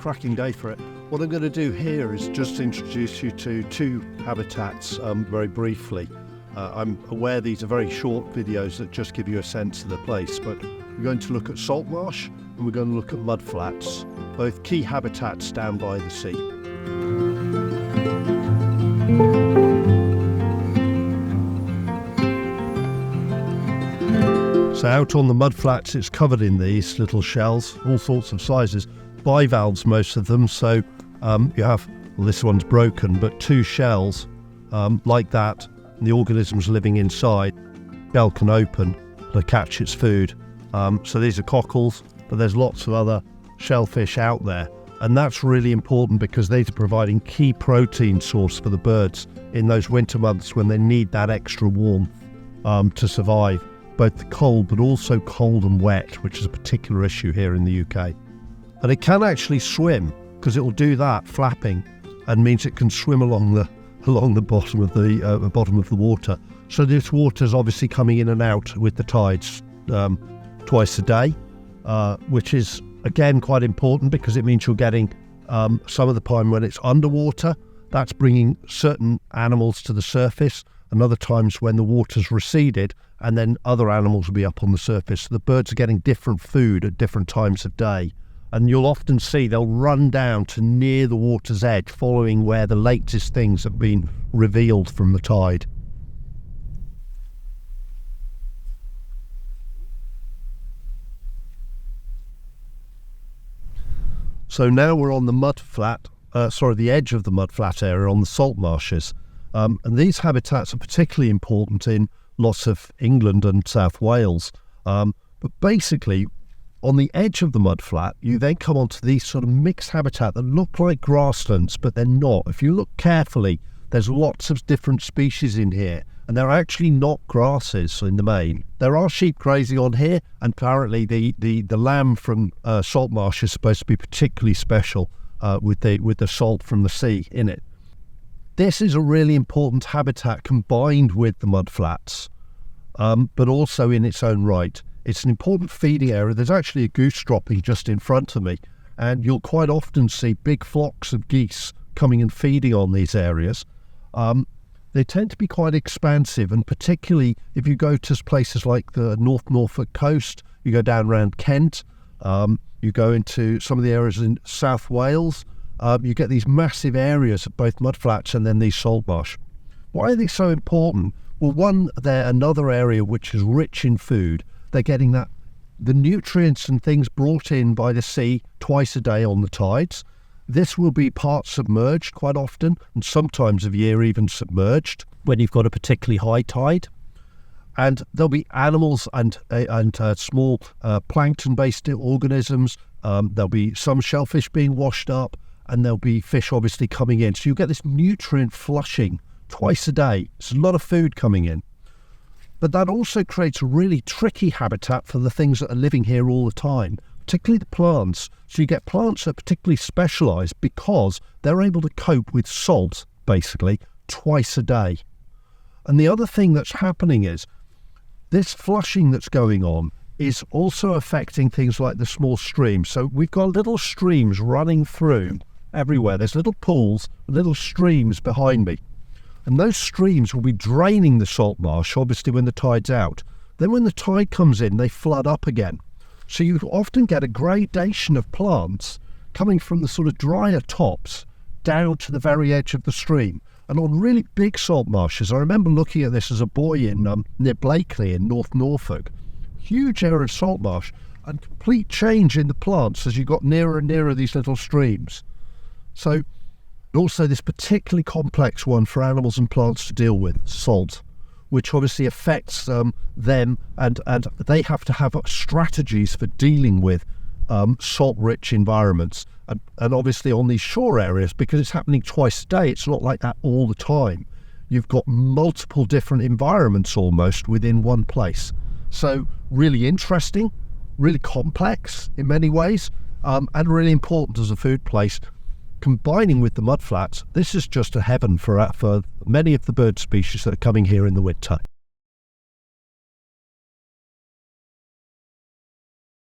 cracking day for it. What I'm going to do here is just introduce you to two habitats very briefly. I'm aware these are very short videos that just give you a sense of the place, but we're going to look at salt marsh and we're going to look at mudflats, both key habitats down by the sea. So out on the mudflats, it's covered in these little shells, all sorts of sizes, bivalves most of them. So you have, well, this one's broken, but two shells like that, and the organisms living inside, shell can open to catch its food. So these are cockles, but there's lots of other shellfish out there. And that's really important because they're providing key protein source for the birds in those winter months when they need that extra warmth to survive. Both the cold, but also cold and wet, which is a particular issue here in the UK. And it can actually swim because it will do that, flapping, and means it can swim along the bottom of the water. So this water is obviously coming in and out with the tides twice a day, which is again quite important because it means you're getting some of the time when it's underwater. That's bringing certain animals to the surface, and other times when the water's receded, and then other animals will be up on the surface. So the birds are getting different food at different times of day. And you'll often see they'll run down to near the water's edge, following where the latest things have been revealed from the tide. So now we're on the the edge of the mudflat area on the salt marshes. And these habitats are particularly important in lots of England and South Wales. But basically, on the edge of the mudflat, you then come onto these sort of mixed habitat that look like grasslands, but they're not. If you look carefully, there's lots of different species in here, and they're actually not grasses in the main. There are sheep grazing on here, and apparently the lamb from salt marsh is supposed to be particularly special with the salt from the sea in it. This is a really important habitat combined with the mudflats, but also in its own right. It's an important feeding area. There's actually a goose dropping just in front of me, and you'll quite often see big flocks of geese coming and feeding on these areas. They tend to be quite expansive, and particularly if you go to places like the North Norfolk coast, you go down around Kent, you go into some of the areas in South Wales, you get these massive areas of both mudflats and then these salt marsh. Why are they so important? Well, one, they're another area which is rich in food. They're getting the nutrients and things brought in by the sea twice a day on the tides. This will be part submerged quite often, and sometimes of year even submerged when you've got a particularly high tide. And there'll be animals and small plankton-based organisms. There'll be some shellfish being washed up, and there'll be fish obviously coming in. So you get this nutrient flushing twice a day. There's a lot of food coming in. But that also creates a really tricky habitat for the things that are living here all the time, particularly the plants. So you get plants that are particularly specialised because they're able to cope with salt, basically, twice a day. And the other thing that's happening is this flushing that's going on is also affecting things like the small streams. So we've got little streams running through everywhere. There's little pools, little streams behind me. And those streams will be draining the salt marsh, obviously, when the tide's out. Then when the tide comes in, they flood up again. So you often get a gradation of plants coming from the sort of drier tops down to the very edge of the stream. And on really big salt marshes, I remember looking at this as a boy in near Blakely in North Norfolk. Huge area of salt marsh and complete change in the plants as you got nearer and nearer these little streams. So also this particularly complex one for animals and plants to deal with, salt, which obviously affects them, and they have to have strategies for dealing with salt-rich environments. And obviously on these shore areas, because it's happening twice a day, it's not like that all the time. You've got multiple different environments almost within one place. So really interesting, really complex in many ways, and really important as a food place. Combining with the mudflats, this is just a heaven for many of the bird species that are coming here in the winter.